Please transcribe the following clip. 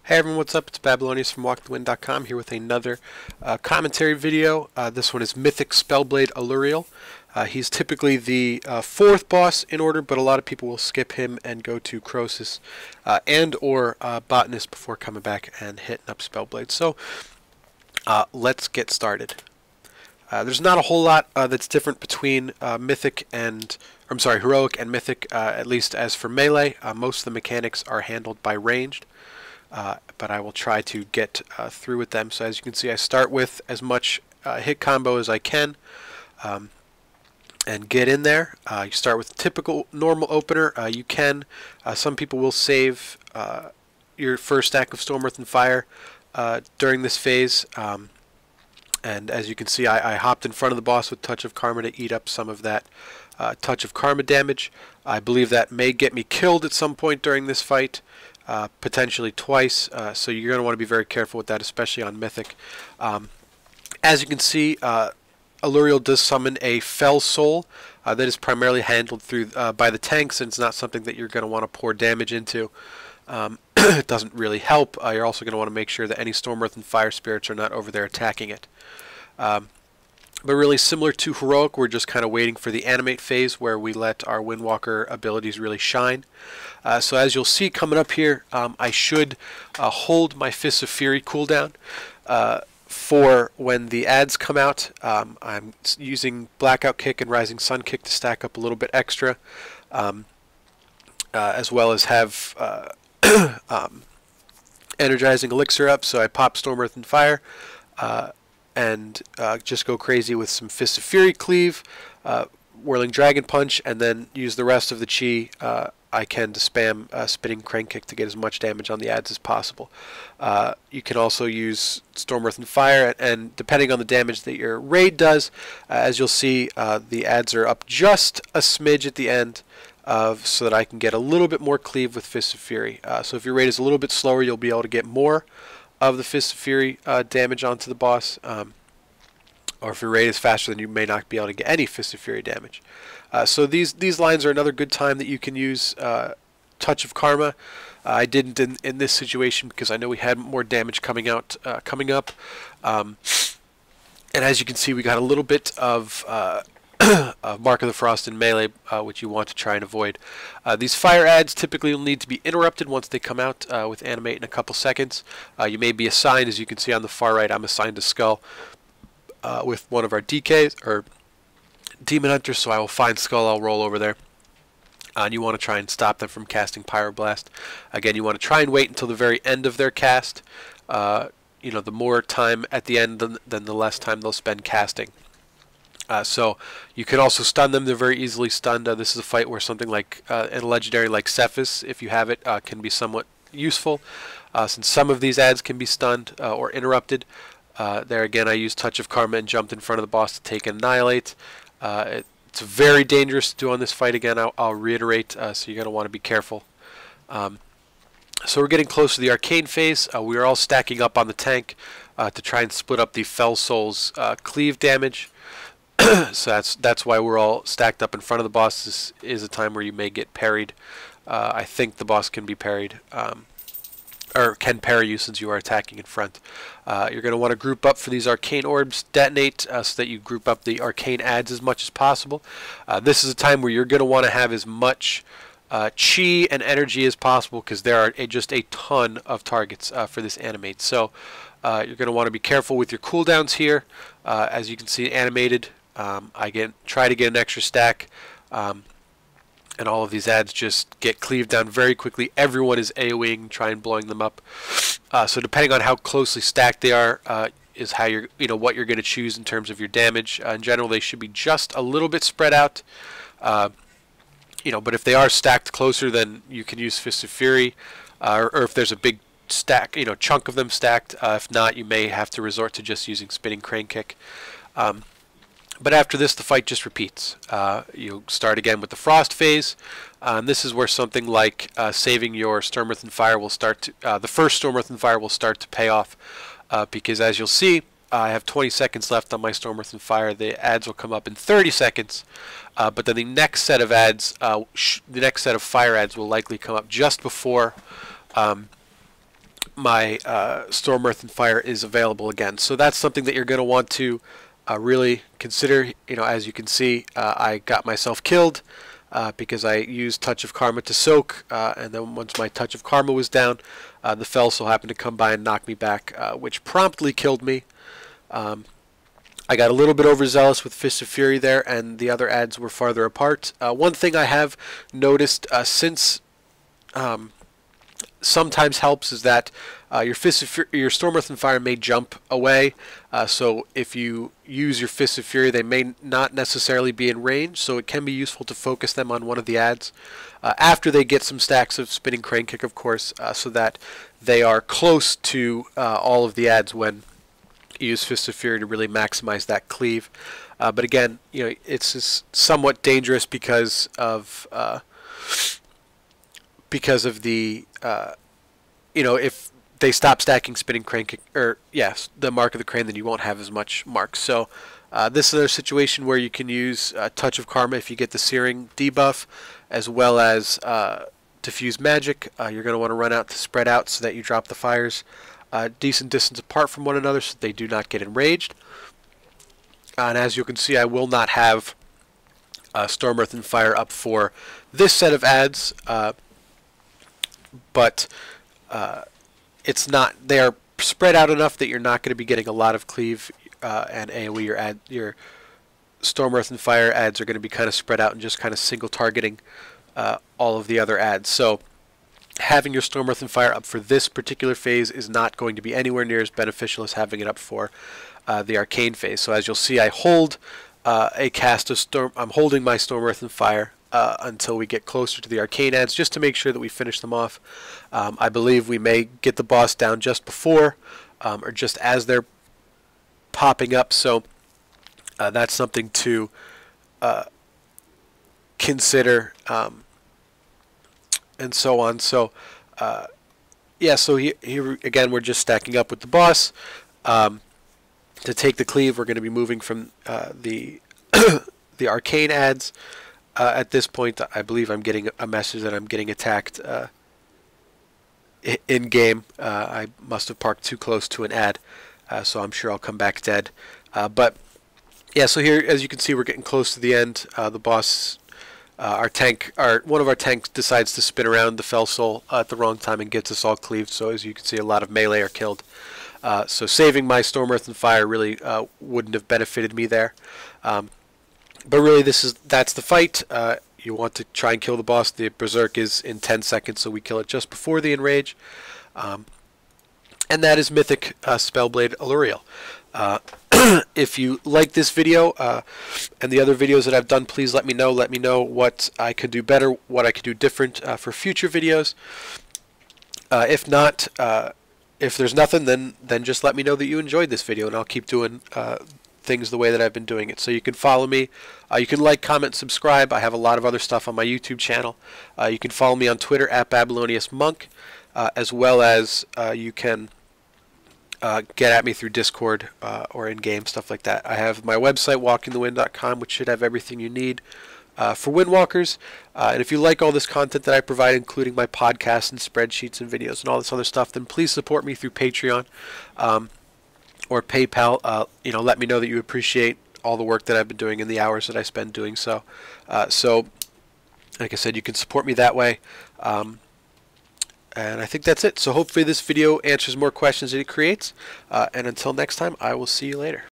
Hey everyone, what's up? It's Babylonius from WalkTheWind.com here with another commentary video. This one is Mythic Spellblade Aluriel. He's typically the fourth boss in order, but a lot of people will skip him and go to Croesus and or Botanist before coming back and hitting up Spellblade. So let's get started. There's not a whole lot that's different between Mythic and, Heroic and Mythic, at least as for melee. Most of the mechanics are handled by ranged. But I will try to get through with them. So as you can see, I start with as much hit combo as I can and get in there. You start with typical normal opener. You can, some people will save your first stack of Storm, Earth, and Fire during this phase. And as you can see, I hopped in front of the boss with Touch of Karma to eat up some of that Touch of Karma damage. I believe that may get me killed at some point during this fight. Potentially twice, so you're going to want to be very careful with that, especially on Mythic. As you can see, Aluriel does summon a Fell Soul that is primarily handled through by the tanks, and it's not something that you're going to want to pour damage into. It doesn't really help. You're also going to want to make sure that any Storm, Earth, and Fire spirits are not over there attacking it. But really similar to Heroic, we're just kind of waiting for the animate phase where we let our Windwalker abilities really shine. So as you'll see coming up here, I should hold my Fists of Fury cooldown for when the adds come out. I'm using Blackout Kick and Rising Sun Kick to stack up a little bit extra, as well as have Energizing Elixir up, so I pop Storm, Earth, and Fire. And just go crazy with some Fist of Fury cleave, Whirling Dragon Punch, and then use the rest of the chi I can to spam Spinning Crane Kick to get as much damage on the adds as possible. You can also use Storm, Earth, and Fire, and depending on the damage that your raid does, as you'll see, the adds are up just a smidge at the end so that I can get a little bit more cleave with Fist of Fury. So if your raid is a little bit slower, you'll be able to get more of the Fist of Fury damage onto the boss, or if your raid is faster, then you may not be able to get any Fist of Fury damage. So these lines are another good time that you can use Touch of Karma. I didn't in this situation because I know we had more damage coming up. And as you can see, we got a little bit of Mark of the Frost in melee, which you want to try and avoid. These fire adds typically will need to be interrupted once they come out with animate in a couple seconds. You may be assigned, as you can see on the far right, I'm assigned to Skull with one of our DKs, or Demon Hunters, so I will find Skull, I'll roll over there. And you want to try and stop them from casting Pyroblast. Again, you want to try and wait until the very end of their cast. You know, the more time at the end, then the less time they'll spend casting. So you can also stun them. They're very easily stunned. This is a fight where something like a legendary like Cephas, if you have it, can be somewhat useful, since some of these adds can be stunned or interrupted. There again, I used Touch of Karma and jumped in front of the boss to take and annihilate. It's very dangerous to do on this fight. Again, I'll reiterate, so you're going to want to be careful. So we're getting close to the Arcane phase. We are all stacking up on the tank to try and split up the Fell Soul's cleave damage. So that's why we're all stacked up in front of the boss. This is a time where you may get parried. I think the boss can be parried, or can parry you since you are attacking in front. You're going to want to group up for these Arcane Orbs detonate so that you group up the Arcane adds as much as possible. This is a time where you're going to want to have as much chi and energy as possible because there are just a ton of targets for this animate. So you're going to want to be careful with your cooldowns here. As you can see, animated. I try to get an extra stack, and all of these adds just get cleaved down very quickly. Everyone is AoEing, trying blowing them up. So depending on how closely stacked they are, is how what you're going to choose in terms of your damage. In general, they should be just a little bit spread out. But if they are stacked closer, then you can use Fist of Fury, or if there's a big stack, chunk of them stacked. If not, you may have to resort to just using Spinning Crane Kick. But after this, the fight just repeats. You start again with the Frost phase. This is where something like saving your Storm, Earth, and Fire will start to, the first Storm, Earth, and Fire will start to pay off. Because as you'll see, I have 20 seconds left on my Storm, Earth, and Fire. The adds will come up in 30 seconds. But then the next set of adds, the next set of fire adds will likely come up just before my Storm, Earth, and Fire is available again. So that's something that you're going to want to really consider. You know, as you can see, I got myself killed because I used Touch of Karma to soak, and then once my Touch of Karma was down, the Fell Soul happened to come by and knock me back, which promptly killed me. I got a little bit overzealous with Fist of Fury there, and the other ads were farther apart. One thing I have noticed since sometimes helps is that your Storm, Earth, and Fire may jump away. So if you use your Fist of Fury, they may not necessarily be in range. So it can be useful to focus them on one of the ads after they get some stacks of Spinning Crane Kick, of course, so that they are close to all of the ads when you use Fist of Fury to really maximize that cleave. But again, you know, it's somewhat dangerous because of the you know, if they stop stacking Spinning Crane Kick, or yes, the Mark of the Crane, then you won't have as much marks. So this is another situation where you can use Touch of Karma if you get the Searing debuff, as well as Diffuse Magic. You're going to want to run out to spread out so that you drop the fires decent distance apart from one another so they do not get enraged. And as you can see, I will not have Storm, Earth, and Fire up for this set of ads, but it's not. They are spread out enough that you're not going to be getting a lot of cleave and AoE. Your Storm, Earth, and Fire ads are going to be kind of spread out and just kind of single targeting all of the other ads. So having your Storm, Earth, and Fire up for this particular phase is not going to be anywhere near as beneficial as having it up for the Arcane phase. So as you'll see, I hold a cast of Storm. I'm holding my Storm, Earth, and Fire until we get closer to the Arcane ads, just to make sure that we finish them off. I believe we may get the boss down just before or just as they're popping up. So that's something to consider. And so on. So yeah, so here again we're just stacking up with the boss. To take the cleave, we're going to be moving from the the Arcane ads. At this point, I believe I'm getting a message that I'm getting attacked in game. I must have parked too close to an ad, so I'm sure I'll come back dead. But yeah, so here, as you can see, we're getting close to the end. The boss. One of our tanks decides to spin around the Fell Soul at the wrong time and gets us all cleaved. So as you can see, a lot of melee are killed. So saving my Storm, Earth, and Fire really wouldn't have benefited me there. But really, that's the fight. You want to try and kill the boss. The Berserk is in 10 seconds, so we kill it just before the Enrage. And that is Mythic Spellblade Aluriel. If you like this video and the other videos that I've done, please let me know. Let me know what I could do better, what I could do different for future videos. If not, if there's nothing, then just let me know that you enjoyed this video, and I'll keep doing things the way that I've been doing it. So you can follow me. You can like, comment, subscribe. I have a lot of other stuff on my YouTube channel. You can follow me on Twitter at Babylonius Monk, as well as you can get at me through Discord or in-game, stuff like that. I have my website, walkingthewind.com, which should have everything you need for Windwalkers. And if you like all this content that I provide, including my podcasts and spreadsheets and videos and all this other stuff, then please support me through Patreon or PayPal. You know, let me know that you appreciate all the work that I've been doing and the hours that I spend doing so. So, like I said, you can support me that way. And I think that's it. So hopefully this video answers more questions than it creates. And until next time, I will see you later.